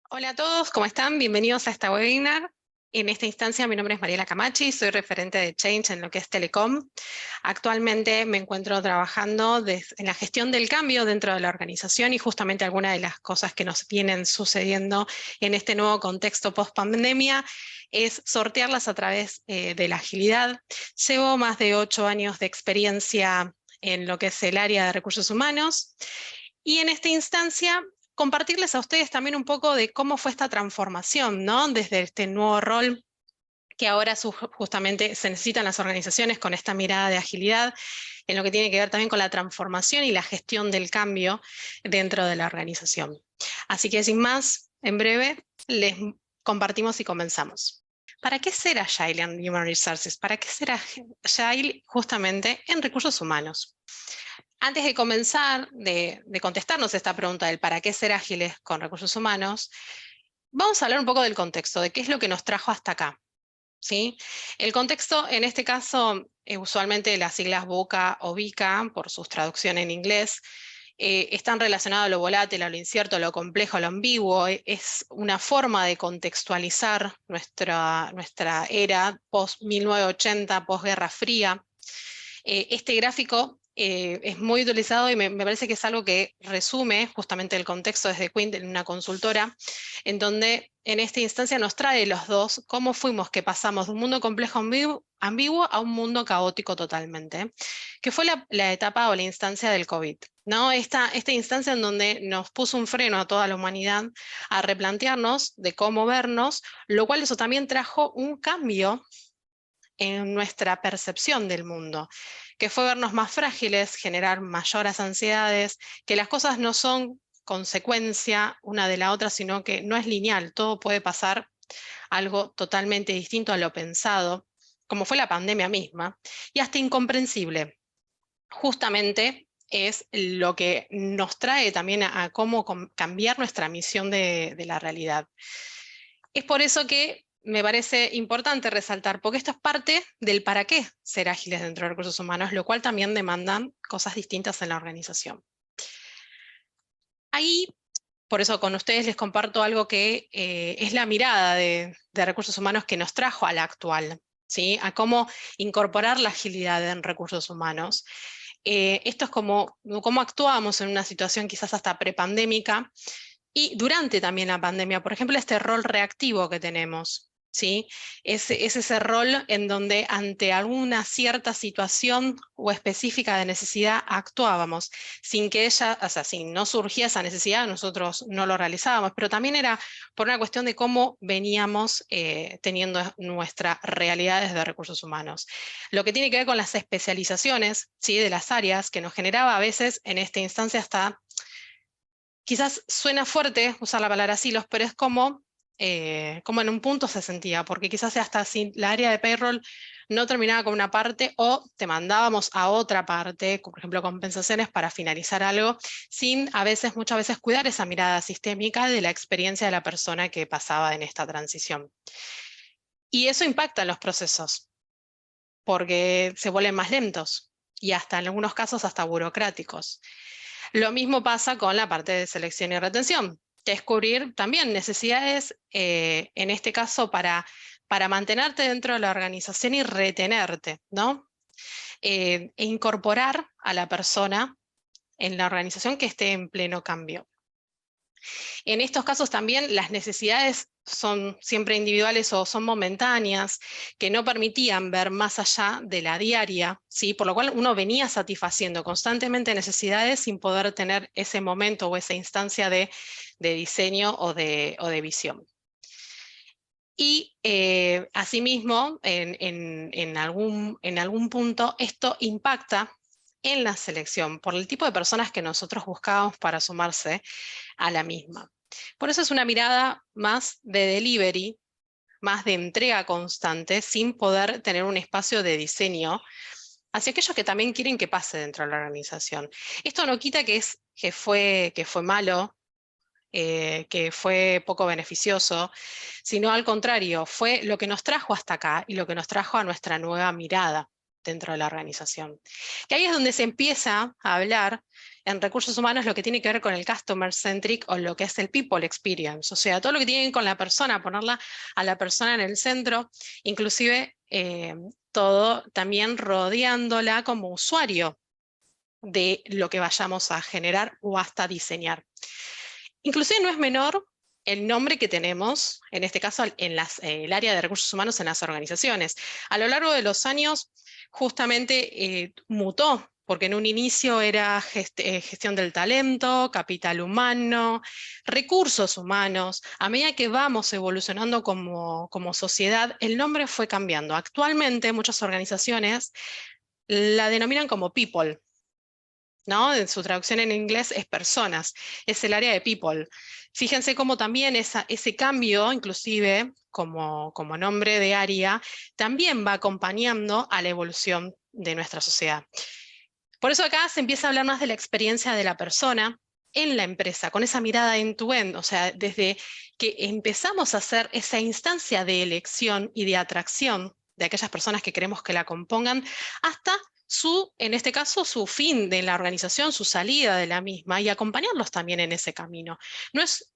Hola a todos, ¿cómo están? Bienvenidos a esta webinar. En esta instancia mi nombre es Mariela Camachi, soy referente de Change en lo que es Telecom. Actualmente me encuentro trabajando en la gestión del cambio dentro de la organización y justamente algunas de las cosas que nos vienen sucediendo en este nuevo contexto post-pandemia es sortearlas a través de la agilidad. Llevo más de 8 años de experiencia en lo que es el área de recursos humanos y en esta instancia compartirles a ustedes también un poco de cómo fue esta transformación, ¿no? Desde este nuevo rol que ahora justamente se necesitan las organizaciones con esta mirada de agilidad, en lo que tiene que ver también con la transformación y la gestión del cambio dentro de la organización. Así que sin más, en breve les compartimos y comenzamos. ¿Para qué ser Agile en Human Resources? ¿Para qué ser Agile justamente en recursos humanos? Antes de comenzar de contestarnos esta pregunta del para qué ser ágiles con recursos humanos, vamos a hablar un poco del contexto, de qué es lo que nos trajo hasta acá. ¿Sí? El contexto, en este caso, usualmente las siglas VUCA o VICA, por sus traducciones en inglés, están relacionadas a lo volátil, a lo incierto, a lo complejo, a lo ambiguo. Es una forma de contextualizar nuestra era post-1980, post-Guerra Fría. Este gráfico es muy utilizado y me parece que es algo que resume justamente el contexto desde Quint en una consultora, en donde en esta instancia nos trae los dos cómo fuimos que pasamos de un mundo complejo ambiguo a un mundo caótico totalmente, que fue la etapa o la instancia del COVID. ¿No? Esta instancia en donde nos puso un freno a toda la humanidad a replantearnos de cómo vernos, lo cual eso también trajo un cambio en nuestra percepción del mundo, que fue vernos más frágiles, generar mayores ansiedades, que las cosas no son consecuencia una de la otra, sino que no es lineal, todo puede pasar algo totalmente distinto a lo pensado, como fue la pandemia misma, y hasta incomprensible. Justamente es lo que nos trae también a cómo cambiar nuestra misión de la realidad. Es por eso que me parece importante resaltar, porque esto es parte del para qué ser ágiles dentro de recursos humanos, lo cual también demandan cosas distintas en la organización. Ahí, por eso con ustedes les comparto algo que es la mirada de recursos humanos que nos trajo a la actual, ¿sí? A cómo incorporar la agilidad en recursos humanos. Esto es cómo actuamos en una situación quizás hasta prepandémica, y durante también la pandemia, por ejemplo, este rol reactivo que tenemos, ¿sí? Es ese rol en donde ante alguna cierta situación o específica de necesidad actuábamos, sin que ella, o sea, si no surgía esa necesidad, nosotros no lo realizábamos, pero también era por una cuestión de cómo veníamos teniendo nuestras realidades de recursos humanos. Lo que tiene que ver con las especializaciones, ¿sí? De las áreas, que nos generaba a veces en esta instancia hasta quizás suena fuerte usar la palabra silos, pero es como en un punto se sentía, porque quizás hasta si la área de payroll no terminaba con una parte o te mandábamos a otra parte, por ejemplo, compensaciones para finalizar algo, sin a veces, muchas veces, cuidar esa mirada sistémica de la experiencia de la persona que pasaba en esta transición. Y eso impacta en los procesos, porque se vuelven más lentos y hasta en algunos casos hasta burocráticos. Lo mismo pasa con la parte de selección y retención, que es cubrir también necesidades, en este caso, para mantenerte dentro de la organización y retenerte, ¿no? E incorporar a la persona en la organización que esté en pleno cambio. En estos casos también las necesidades son siempre individuales o son momentáneas, que no permitían ver más allá de la diaria, ¿sí? Por lo cual uno venía satisfaciendo constantemente necesidades sin poder tener ese momento o esa instancia de diseño o de visión. Y asimismo, en algún punto, esto impacta en la selección por el tipo de personas que nosotros buscábamos para sumarse a la misma. Por eso es una mirada más de delivery, más de entrega constante, sin poder tener un espacio de diseño hacia aquellos que también quieren que pase dentro de la organización. Esto no quita que fue malo, que fue poco beneficioso, sino al contrario, fue lo que nos trajo hasta acá y lo que nos trajo a nuestra nueva mirada. dentro de la organización. Que ahí es donde se empieza a hablar en recursos humanos lo que tiene que ver con el customer centric o lo que es el people experience, o sea, todo lo que tiene que ver con la persona, ponerla a la persona en el centro, inclusive todo también rodeándola como usuario de lo que vayamos a generar o hasta diseñar. Inclusive no es menor el nombre que tenemos, en este caso en el área de recursos humanos en las organizaciones. A lo largo de los años justamente mutó, porque en un inicio era gestión del talento, capital humano, recursos humanos. A medida que vamos evolucionando como sociedad, el nombre fue cambiando. Actualmente muchas organizaciones la denominan como people, ¿no? Su traducción en inglés es personas, es el área de people. Fíjense cómo también ese cambio, inclusive como nombre de área, también va acompañando a la evolución de nuestra sociedad. Por eso acá se empieza a hablar más de la experiencia de la persona en la empresa, con esa mirada end-to-end, o sea, desde que empezamos a hacer esa instancia de elección y de atracción de aquellas personas que queremos que la compongan, hasta en este caso, su fin de la organización, su salida de la misma, y acompañarlos también en ese camino. No es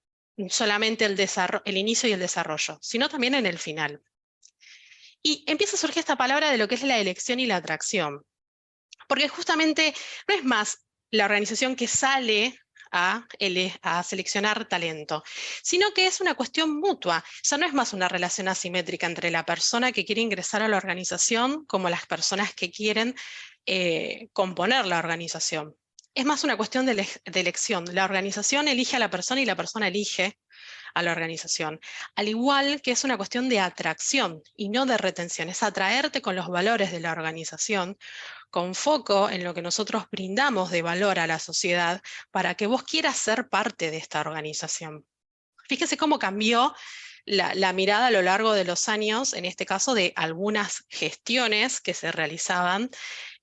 solamente el inicio y el desarrollo, sino también en el final. Y empieza a surgir esta palabra de lo que es la elección y la atracción, porque justamente no es más la organización que sale a seleccionar talento, sino que es una cuestión mutua. Ya no es más una relación asimétrica entre la persona que quiere ingresar a la organización como las personas que quieren componer la organización. Es más una cuestión de elección. La organización elige a la persona y la persona elige a la organización. Al igual que es una cuestión de atracción y no de retención. Es atraerte con los valores de la organización, con foco en lo que nosotros brindamos de valor a la sociedad para que vos quieras ser parte de esta organización. Fíjese cómo cambió la mirada a lo largo de los años, en este caso de algunas gestiones que se realizaban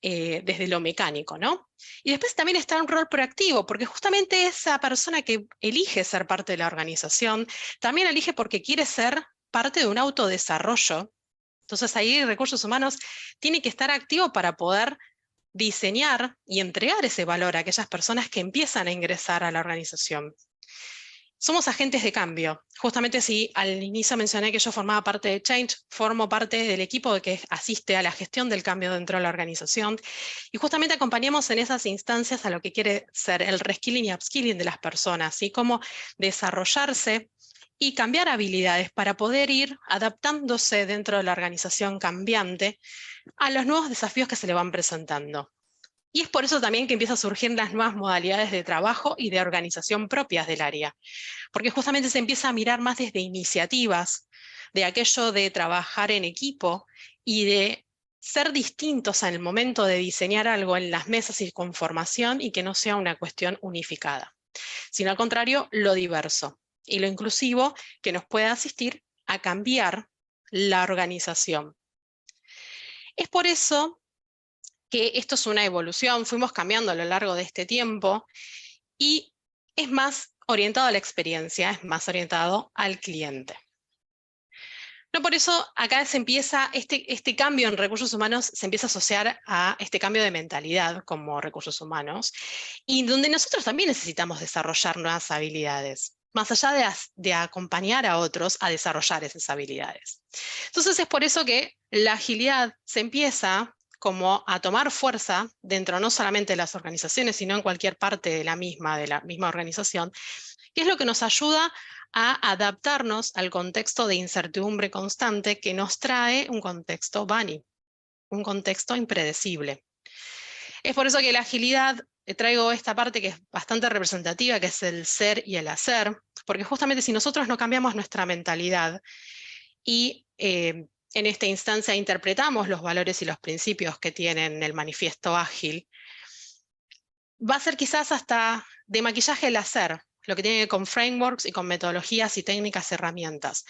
desde lo mecánico, ¿no? Y después también está un rol proactivo, porque justamente esa persona que elige ser parte de la organización, también elige porque quiere ser parte de un autodesarrollo. Entonces ahí recursos humanos tiene que estar activo para poder diseñar y entregar ese valor a aquellas personas que empiezan a ingresar a la organización. Somos agentes de cambio. Justamente si al inicio mencioné que yo formaba parte de Change, formo parte del equipo que asiste a la gestión del cambio dentro de la organización y justamente acompañamos en esas instancias a lo que quiere ser el reskilling y upskilling de las personas, ¿sí? Cómo desarrollarse y cambiar habilidades para poder ir adaptándose dentro de la organización cambiante a los nuevos desafíos que se le van presentando. Y es por eso también que empiezan a surgir las nuevas modalidades de trabajo y de organización propias del área, porque justamente se empieza a mirar más desde iniciativas, de aquello de trabajar en equipo y de ser distintos en el momento de diseñar algo en las mesas y con formación y que no sea una cuestión unificada, sino al contrario, lo diverso y lo inclusivo que nos pueda asistir a cambiar la organización. Es por eso que esto es una evolución, fuimos cambiando a lo largo de este tiempo y es más orientado a la experiencia, es más orientado al cliente. No por eso acá se empieza, este cambio en recursos humanos se empieza a asociar a este cambio de mentalidad como recursos humanos y donde nosotros también necesitamos desarrollar nuevas habilidades, más allá de acompañar a otros a desarrollar esas habilidades. Entonces es por eso que la agilidad se empieza como a tomar fuerza dentro no solamente de las organizaciones, sino en cualquier parte de la misma organización, que es lo que nos ayuda a adaptarnos al contexto de incertidumbre constante que nos trae un contexto bunny, un contexto impredecible. Es por eso que la agilidad, traigo esta parte que es bastante representativa, que es el ser y el hacer, porque justamente si nosotros no cambiamos nuestra mentalidad y en esta instancia interpretamos los valores y los principios que tienen el manifiesto ágil, va a ser quizás hasta de maquillaje el hacer, lo que tiene que ver con frameworks y con metodologías y técnicas, herramientas.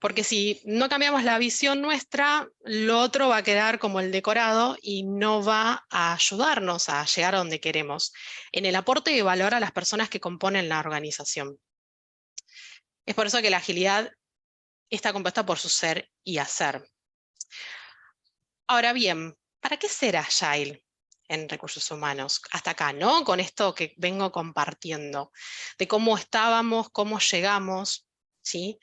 Porque si no cambiamos la visión nuestra, lo otro va a quedar como el decorado y no va a ayudarnos a llegar a donde queremos, en el aporte de valor a las personas que componen la organización. Es por eso que la agilidad está compuesta por su ser y hacer. Ahora bien, ¿para qué ser Agile en recursos humanos? Hasta acá, ¿no? Con esto que vengo compartiendo, de cómo estábamos, cómo llegamos, ¿sí?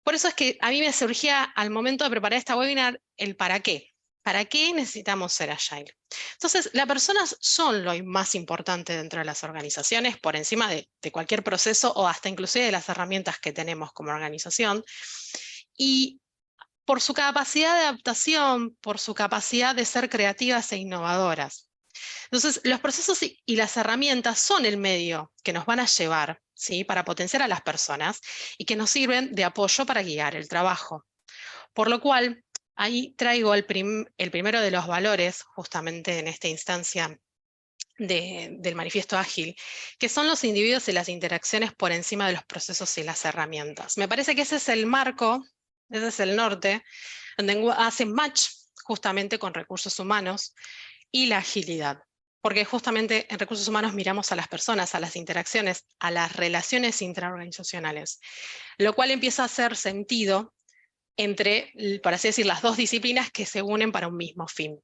Por eso es que a mí me surgía al momento de preparar esta webinar el para qué. ¿Para qué necesitamos ser Agile? Entonces, las personas son lo más importante dentro de las organizaciones, por encima de cualquier proceso o hasta inclusive de las herramientas que tenemos como organización. Y por su capacidad de adaptación, por su capacidad de ser creativas e innovadoras. Entonces, los procesos y las herramientas son el medio que nos van a llevar, ¿sí?, para potenciar a las personas y que nos sirven de apoyo para guiar el trabajo. Por lo cual, ahí traigo el primero de los valores, justamente en esta instancia del manifiesto ágil, que son los individuos y las interacciones por encima de los procesos y las herramientas. Me parece que ese es el marco, ese es el norte, donde hace match justamente con recursos humanos y la agilidad. Porque justamente en recursos humanos miramos a las personas, a las interacciones, a las relaciones intraorganizacionales, lo cual empieza a hacer sentido entre, por así decir, las dos disciplinas que se unen para un mismo fin.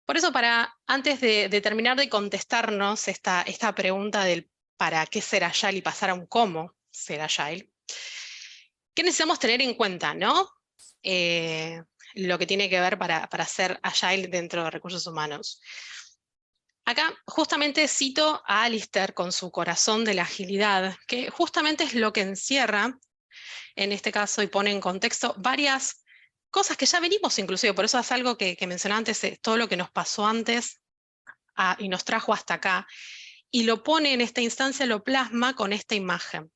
Por eso, antes de terminar de contestarnos esta pregunta del para qué ser Agile y pasar a un cómo ser Agile, ¿qué necesitamos tener en cuenta, no? Lo que tiene que ver para ser Agile dentro de recursos humanos. Acá justamente cito a Alistair con su corazón de la agilidad, que justamente es lo que encierra, en este caso, y pone en contexto varias cosas que ya venimos inclusive, por eso es algo que mencionaba antes, todo lo que nos pasó antes y nos trajo hasta acá, y lo pone en esta instancia, lo plasma con esta imagen.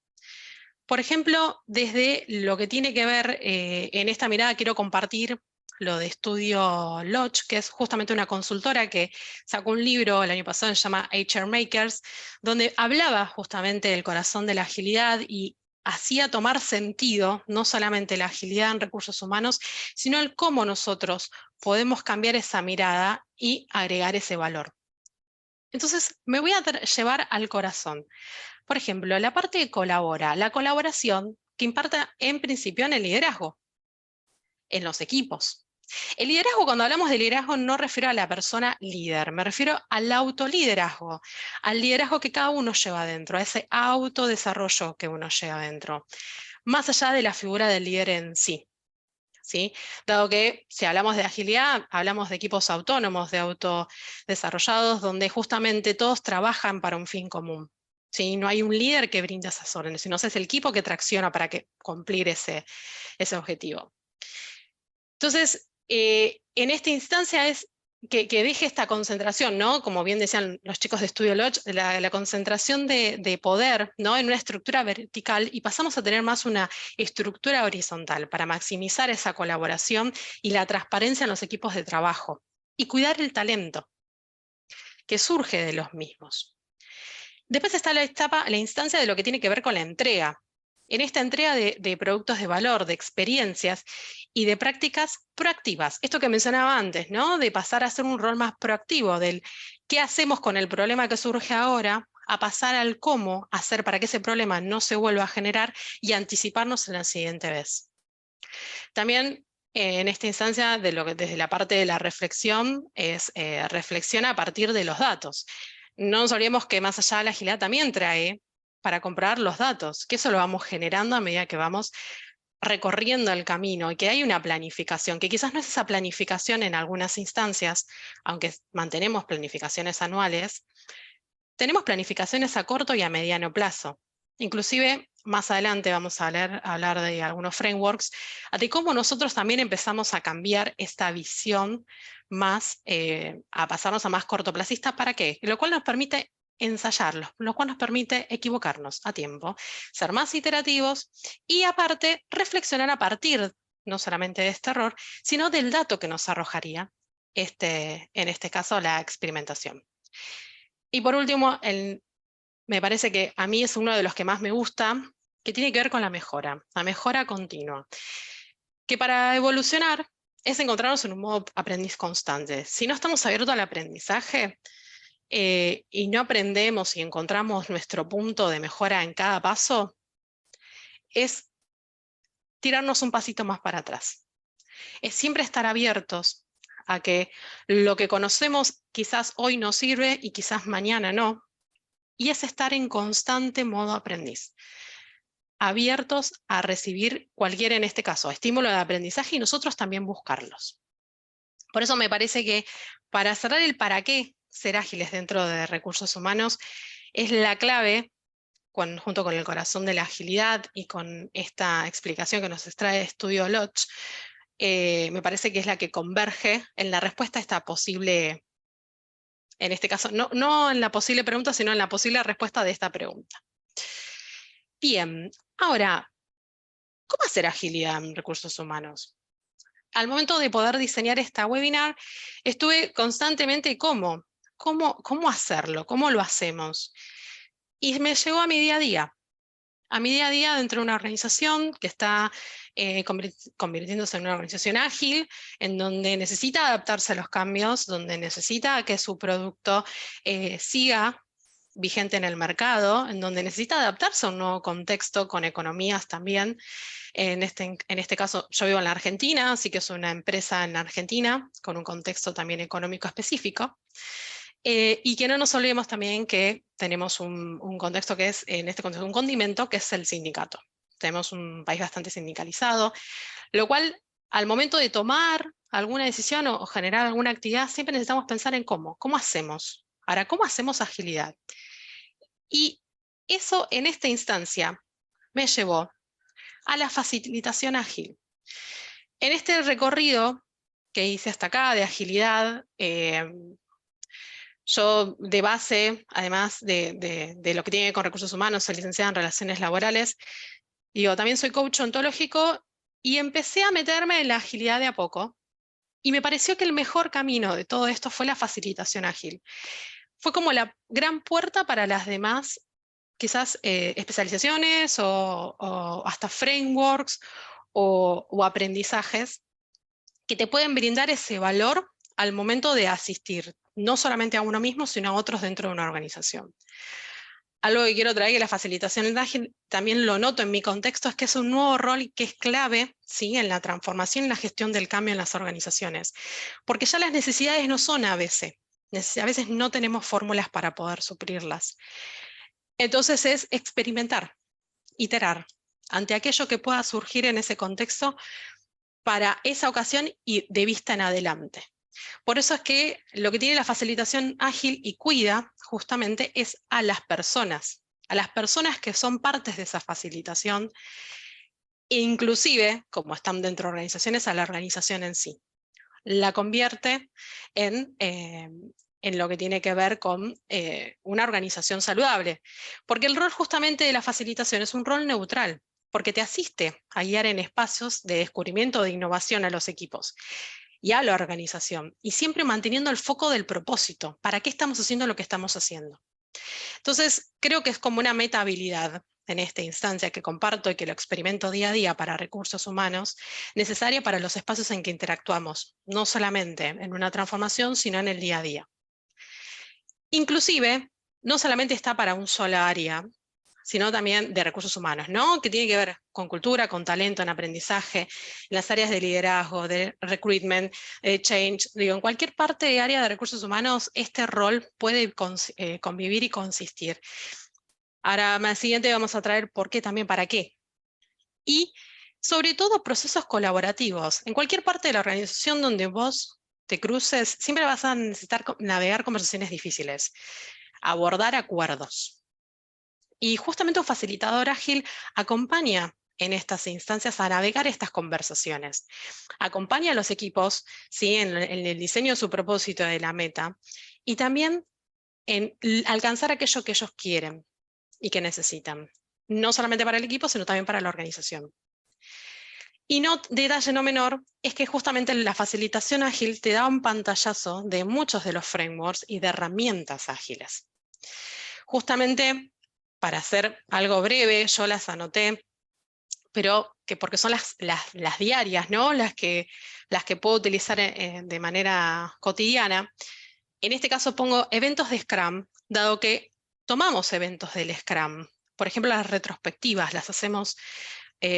Por ejemplo, desde lo que tiene que ver, en esta mirada quiero compartir lo de Estudio Lodge, que es justamente una consultora que sacó un libro el año pasado, se llama HR Makers, donde hablaba justamente del corazón de la agilidad y hacía tomar sentido no solamente la agilidad en recursos humanos, sino el cómo nosotros podemos cambiar esa mirada y agregar ese valor. Entonces, me voy a llevar al corazón. Por ejemplo, la parte que colabora, la colaboración que imparta en principio en el liderazgo, en los equipos. El liderazgo, cuando hablamos de liderazgo, no refiero a la persona líder, me refiero al autoliderazgo, al liderazgo que cada uno lleva adentro, a ese autodesarrollo que uno lleva adentro, más allá de la figura del líder en sí. ¿Sí? Dado que si hablamos de agilidad, hablamos de equipos autónomos, de autodesarrollados, donde justamente todos trabajan para un fin común. ¿Sí? No hay un líder que brinda esas órdenes, sino es el equipo que tracciona para cumplir ese objetivo. Entonces, en esta instancia es que deje esta concentración, ¿no? Como bien decían los chicos de Estudio Lodge, la concentración de poder, ¿no?, en una estructura vertical, y pasamos a tener más una estructura horizontal para maximizar esa colaboración y la transparencia en los equipos de trabajo y cuidar el talento que surge de los mismos. Después está la instancia de lo que tiene que ver con la entrega. En esta entrega de productos de valor, de experiencias y de prácticas proactivas. Esto que mencionaba antes, ¿no? De pasar a ser un rol más proactivo, del qué hacemos con el problema que surge ahora, a pasar al cómo hacer para que ese problema no se vuelva a generar y anticiparnos en la siguiente vez. También en esta instancia, desde la parte de la reflexión, es reflexiona a partir de los datos. No nos olvidemos que más allá de la agilidad también trae para comprar los datos, que eso lo vamos generando a medida que vamos recorriendo el camino y que hay una planificación, que quizás no es esa planificación en algunas instancias, aunque mantenemos planificaciones anuales, tenemos planificaciones a corto y a mediano plazo. Inclusive, más adelante vamos a hablar de algunos frameworks, de cómo nosotros también empezamos a cambiar esta visión más, a pasarnos a más cortoplacista. ¿Para qué? Lo cual nos permite ensayarlo, lo cual nos permite equivocarnos a tiempo, ser más iterativos y aparte reflexionar a partir no solamente de este error, sino del dato que nos arrojaría en este caso la experimentación. Y por último, me parece que a mí es uno de los que más me gusta, que tiene que ver con la mejora continua. Que para evolucionar es encontrarnos en un modo aprendiz constante. Si no estamos abiertos al aprendizaje y no aprendemos y encontramos nuestro punto de mejora en cada paso, es tirarnos un pasito más para atrás. Es siempre estar abiertos a que lo que conocemos quizás hoy nos sirve y quizás mañana no, y es estar en constante modo aprendiz, abiertos a recibir cualquier, en este caso, estímulo de aprendizaje y nosotros también buscarlos. Por eso me parece que para cerrar el para qué ser ágiles dentro de recursos humanos es la clave, junto con el corazón de la agilidad y con esta explicación que nos extrae Estudio Lodge, me parece que es la que converge en la respuesta a esta posible, en este caso, no en la posible pregunta, sino en la posible respuesta de esta pregunta. Bien, ahora, ¿cómo hacer agilidad en recursos humanos? Al momento de poder diseñar esta webinar, estuve constantemente cómo hacerlo, cómo lo hacemos. Y me llegó a mi día a mi día a día dentro de una organización que está convirtiéndose en una organización ágil, en donde necesita adaptarse a los cambios, donde necesita que su producto siga vigente en el mercado, en donde necesita adaptarse a un nuevo contexto con economías también. En este caso, yo vivo en la Argentina, así que es una empresa en la Argentina, con un contexto también económico específico. Y que no nos olvidemos también que tenemos un contexto que es, en este contexto, un condimento, que es el sindicato. Tenemos un país bastante sindicalizado, lo cual, al momento de tomar alguna decisión o generar alguna actividad, siempre necesitamos pensar en cómo hacemos. Ahora, ¿cómo hacemos agilidad? Y eso, en esta instancia, me llevó a la facilitación ágil. En este recorrido que hice hasta acá de agilidad, yo de base, además de lo que tiene que ver con recursos humanos, soy licenciada en Relaciones Laborales, también soy coach ontológico y empecé a meterme en la agilidad de a poco. Y me pareció que el mejor camino de todo esto fue la facilitación ágil. Fue como la gran puerta para las demás, quizás especializaciones o hasta frameworks o aprendizajes que te pueden brindar ese valor al momento de asistir, no solamente a uno mismo, sino a otros dentro de una organización. Algo que quiero traer, que la facilitación ágil, también lo noto en mi contexto, es que es un nuevo rol que es clave, ¿sí?, en la transformación y la gestión del cambio en las organizaciones. Porque ya las necesidades no son ABC. A veces no tenemos fórmulas para poder suplirlas. Entonces es experimentar, iterar, ante aquello que pueda surgir en ese contexto para esa ocasión y de vista en adelante. Por eso es que lo que tiene la facilitación ágil y cuida justamente es a las personas que son partes de esa facilitación, e inclusive, como están dentro de organizaciones, a la organización en sí. La convierte en lo que tiene que ver con una organización saludable. Porque el rol justamente de la facilitación es un rol neutral, porque te asiste a guiar en espacios de descubrimiento o de innovación a los equipos y a la organización, y siempre manteniendo el foco del propósito. ¿Para qué estamos haciendo lo que estamos haciendo? Entonces, creo que es como una meta habilidad en esta instancia que comparto y que lo experimento día a día para recursos humanos, necesaria para los espacios en que interactuamos, no solamente en una transformación, sino en el día a día. Inclusive, no solamente está para un solo área, sino también de recursos humanos, ¿no?, que tiene que ver con cultura, con talento, en aprendizaje, en las áreas de liderazgo, de recruitment, de change. En cualquier parte de área de recursos humanos, este rol puede convivir y consistir. Ahora, más siguiente vamos a traer por qué, también para qué. Y sobre todo procesos colaborativos. En cualquier parte de la organización donde vos te cruces, siempre vas a necesitar navegar conversaciones difíciles, abordar acuerdos. Y justamente un facilitador ágil acompaña en estas instancias a navegar estas conversaciones. Acompaña a los equipos, ¿sí?, en el diseño de su propósito, de la meta, y también en alcanzar aquello que ellos quieren y que necesitan. No solamente para el equipo, sino también para la organización. Y detalle no menor es que justamente la facilitación ágil te da un pantallazo de muchos de los frameworks y de herramientas ágiles. Justamente, para hacer algo breve, yo las anoté, pero porque son las diarias, ¿no?, las que puedo utilizar de manera cotidiana. En este caso pongo eventos de Scrum, dado que tomamos eventos del Scrum. Por ejemplo, las retrospectivas las hacemos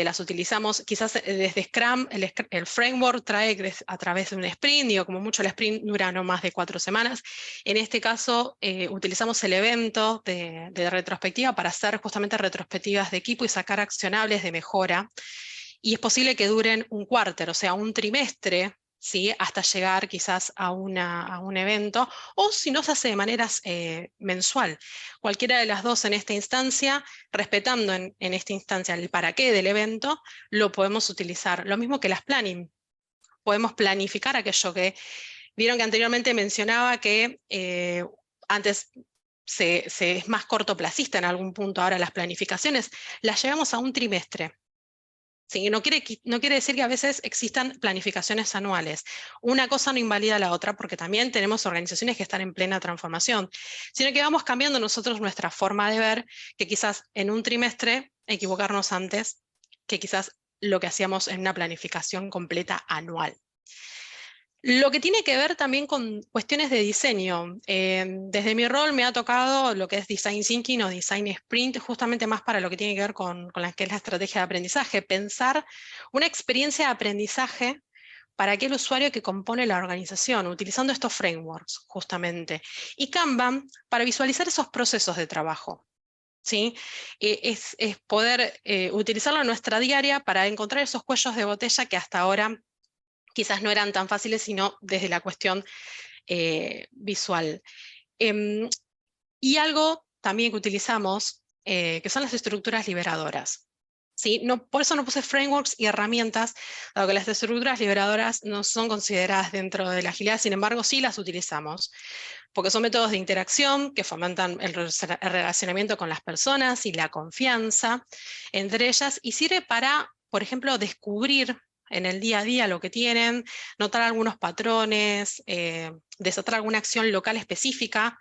las utilizamos quizás desde Scrum, el framework trae a través de un sprint, digo, como mucho el sprint dura no más de 4 semanas. En este caso utilizamos el evento de retrospectiva para hacer justamente retrospectivas de equipo y sacar accionables de mejora. Y es posible que duren un cuarter, o sea, un trimestre, ¿sí? Hasta llegar quizás a un evento, o si no se hace de manera mensual. Cualquiera de las dos en esta instancia, respetando en esta instancia el para qué del evento, lo podemos utilizar. Lo mismo que las planning. Podemos planificar aquello que vieron que anteriormente mencionaba que antes es más cortoplacista en algún punto, ahora las planificaciones las llevamos a un trimestre. Sí, no quiere decir que a veces existan planificaciones anuales. Una cosa no invalida a la otra, porque también tenemos organizaciones que están en plena transformación, sino que vamos cambiando nosotros nuestra forma de ver, que quizás en un trimestre equivocarnos antes que quizás lo que hacíamos en una planificación completa anual. Lo que tiene que ver también con cuestiones de diseño. Desde mi rol me ha tocado lo que es Design Thinking o Design Sprint, justamente más para lo que tiene que ver con que es la estrategia de aprendizaje. Pensar una experiencia de aprendizaje para aquel usuario que compone la organización, utilizando estos frameworks, justamente. Y Kanban para visualizar esos procesos de trabajo. ¿Sí? Es poder utilizarlo en nuestra diaria para encontrar esos cuellos de botella que hasta ahora quizás no eran tan fáciles, sino desde la cuestión visual. Y algo también que utilizamos, que son las estructuras liberadoras. ¿Sí? No, por eso no puse frameworks y herramientas, dado que las estructuras liberadoras no son consideradas dentro de la agilidad, sin embargo sí las utilizamos, porque son métodos de interacción que fomentan el relacionamiento con las personas y la confianza entre ellas, y sirve para, por ejemplo, descubrir en el día a día lo que tienen, notar algunos patrones, desatar alguna acción local específica,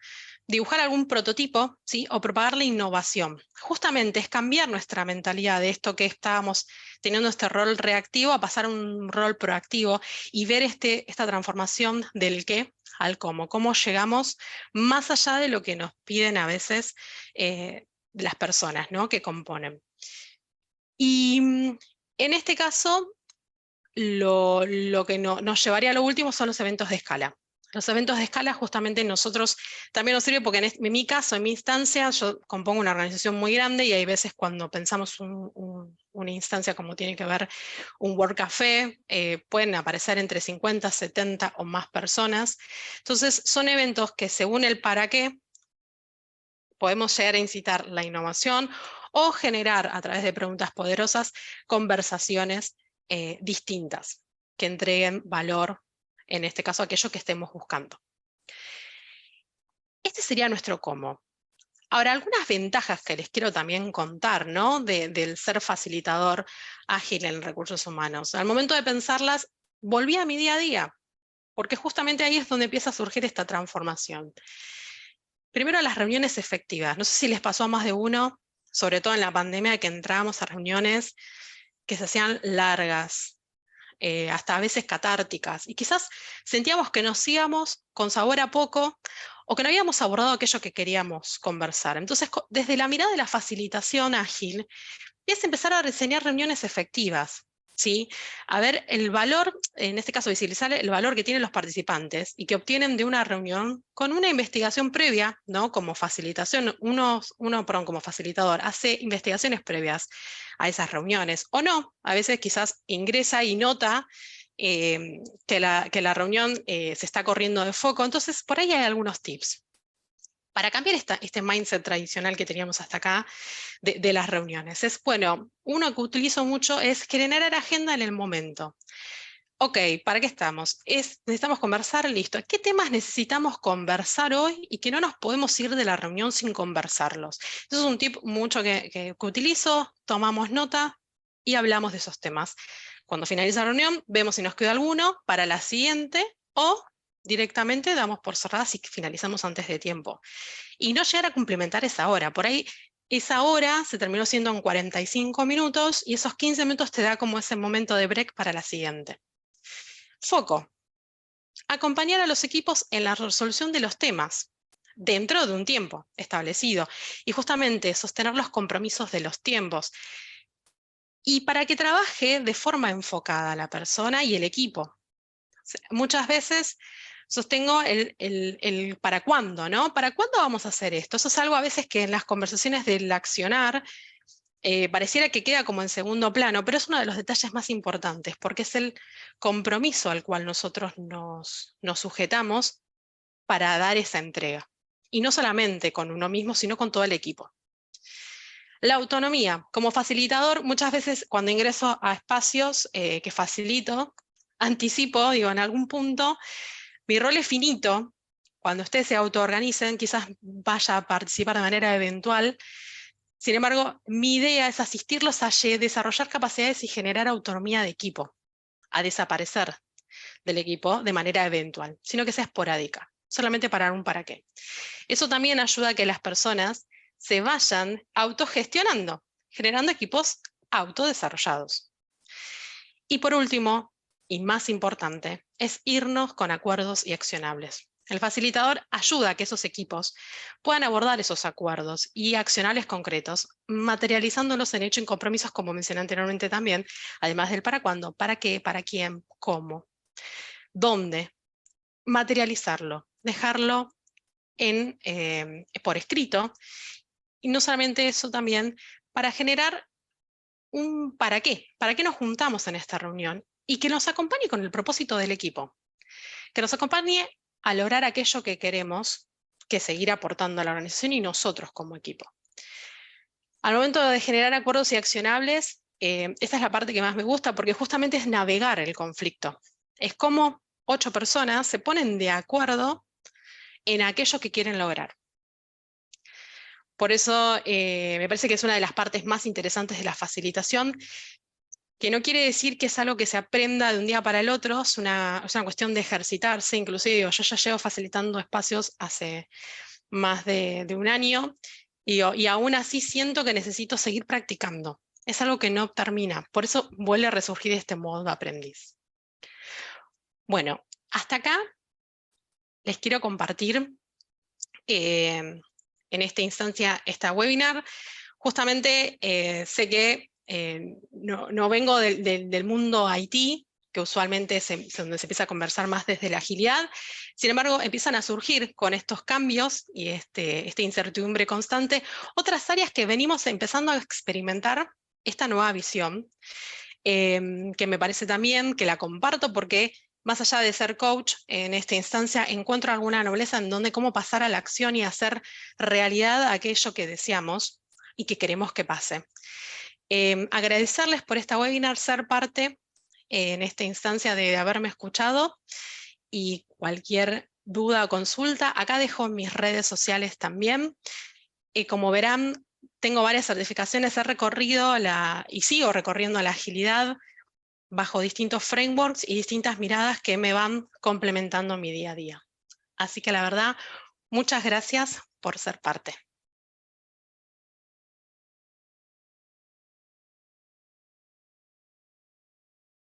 dibujar algún prototipo, ¿sí? O propagar la innovación. Justamente es cambiar nuestra mentalidad de esto que estábamos teniendo este rol reactivo a pasar a un rol proactivo y ver esta transformación del qué al cómo llegamos más allá de lo que nos piden a veces las personas, ¿no? Que componen. Y en este caso, lo que nos llevaría a lo último son los eventos de escala. Los eventos de escala justamente nosotros también nos sirve porque en mi caso, en mi instancia, yo compongo una organización muy grande y hay veces cuando pensamos una instancia como tiene que ver un World Café, pueden aparecer entre 50, 70 o más personas. Entonces son eventos que según el para qué podemos llegar a incitar la innovación o generar a través de preguntas poderosas conversaciones distintas que entreguen valor, en este caso aquello que estemos buscando. Este sería nuestro cómo. Ahora, algunas ventajas que les quiero también contar, ¿no? Del ser facilitador ágil en recursos humanos. Al momento de pensarlas, volví a mi día a día, porque justamente ahí es donde empieza a surgir esta transformación. Primero, las reuniones efectivas. No sé si les pasó a más de uno, sobre todo en la pandemia, que entrábamos a reuniones que se hacían largas, hasta a veces catárticas, y quizás sentíamos que nos íbamos con sabor a poco o que no habíamos abordado aquello que queríamos conversar. Entonces, desde la mirada de la facilitación ágil, es empezar a diseñar reuniones efectivas, ¿sí? A ver el valor, en este caso visibilizar el valor que tienen los participantes y que obtienen de una reunión con una investigación previa, ¿no? Como facilitación, como facilitador, hace investigaciones previas a esas reuniones, o no, a veces quizás ingresa y nota que la reunión se está corriendo de foco, entonces por ahí hay algunos tips. Para cambiar este mindset tradicional que teníamos hasta acá de las reuniones. Bueno, uno que utilizo mucho es generar agenda en el momento. Ok, ¿para qué estamos? Necesitamos conversar, listo. ¿Qué temas necesitamos conversar hoy y que no nos podemos ir de la reunión sin conversarlos? Eso es un tip mucho que utilizo, tomamos nota y hablamos de esos temas. Cuando finaliza la reunión, vemos si nos queda alguno para la siguiente o directamente damos por cerrada si finalizamos antes de tiempo. Y no llegar a complementar esa hora. Por ahí esa hora se terminó siendo en 45 minutos y esos 15 minutos te da como ese momento de break para la siguiente. Foco. Acompañar a los equipos en la resolución de los temas dentro de un tiempo establecido y justamente sostener los compromisos de los tiempos. y para que trabaje de forma enfocada la persona y el equipo. Muchas veces sostengo el para cuándo, ¿no? ¿Para cuándo vamos a hacer esto? Eso es algo a veces que en las conversaciones del accionar pareciera que queda como en segundo plano, pero es uno de los detalles más importantes, porque es el compromiso al cual nosotros nos sujetamos para dar esa entrega. Y no solamente con uno mismo, sino con todo el equipo. La autonomía. Como facilitador, muchas veces cuando ingreso a espacios que facilito, anticipo, digo, en algún punto, mi rol es finito. Cuando ustedes se autoorganicen, quizás vaya a participar de manera eventual. Sin embargo, mi idea es asistirlos a desarrollar capacidades y generar autonomía de equipo, a desaparecer del equipo de manera eventual, sino que sea esporádica, solamente para un para qué. Eso también ayuda a que las personas se vayan autogestionando, generando equipos autodesarrollados. Y por último, y más importante, es irnos con acuerdos y accionables. El facilitador ayuda a que esos equipos puedan abordar esos acuerdos y accionables concretos, materializándolos en hechos y compromisos, como mencioné anteriormente también, además del para cuándo, para qué, para quién, cómo, dónde, materializarlo, dejarlo por escrito, y no solamente eso también, para generar un para qué nos juntamos en esta reunión, y que nos acompañe con el propósito del equipo, que nos acompañe a lograr aquello que queremos, que seguir aportando a la organización y nosotros como equipo. Al momento de generar acuerdos y accionables, esta es la parte que más me gusta porque justamente es navegar el conflicto. Es como 8 personas se ponen de acuerdo en aquello que quieren lograr. Por eso me parece que es una de las partes más interesantes de la facilitación, que no quiere decir que es algo que se aprenda de un día para el otro, es una cuestión de ejercitarse. Inclusive yo ya llevo facilitando espacios hace más de un año y aún así siento que necesito seguir practicando. Es algo que no termina, por eso vuelve a resurgir este modo de aprendiz. Bueno, hasta acá les quiero compartir en esta instancia esta webinar. Justamente sé que no vengo del mundo IT, que usualmente es donde se empieza a conversar más desde la agilidad. Sin embargo, empiezan a surgir con estos cambios y esta incertidumbre constante otras áreas que venimos empezando a experimentar esta nueva visión, que me parece también que la comparto porque más allá de ser coach, en esta instancia encuentro alguna nobleza en donde cómo pasar a la acción y hacer realidad aquello que deseamos y que queremos que pase. Agradecerles por esta webinar, ser parte en esta instancia de haberme escuchado, y cualquier duda o consulta, acá dejo mis redes sociales también. Como verán, tengo varias certificaciones, he recorrido y sigo recorriendo la agilidad bajo distintos frameworks y distintas miradas que me van complementando mi día a día. Así que la verdad, muchas gracias por ser parte.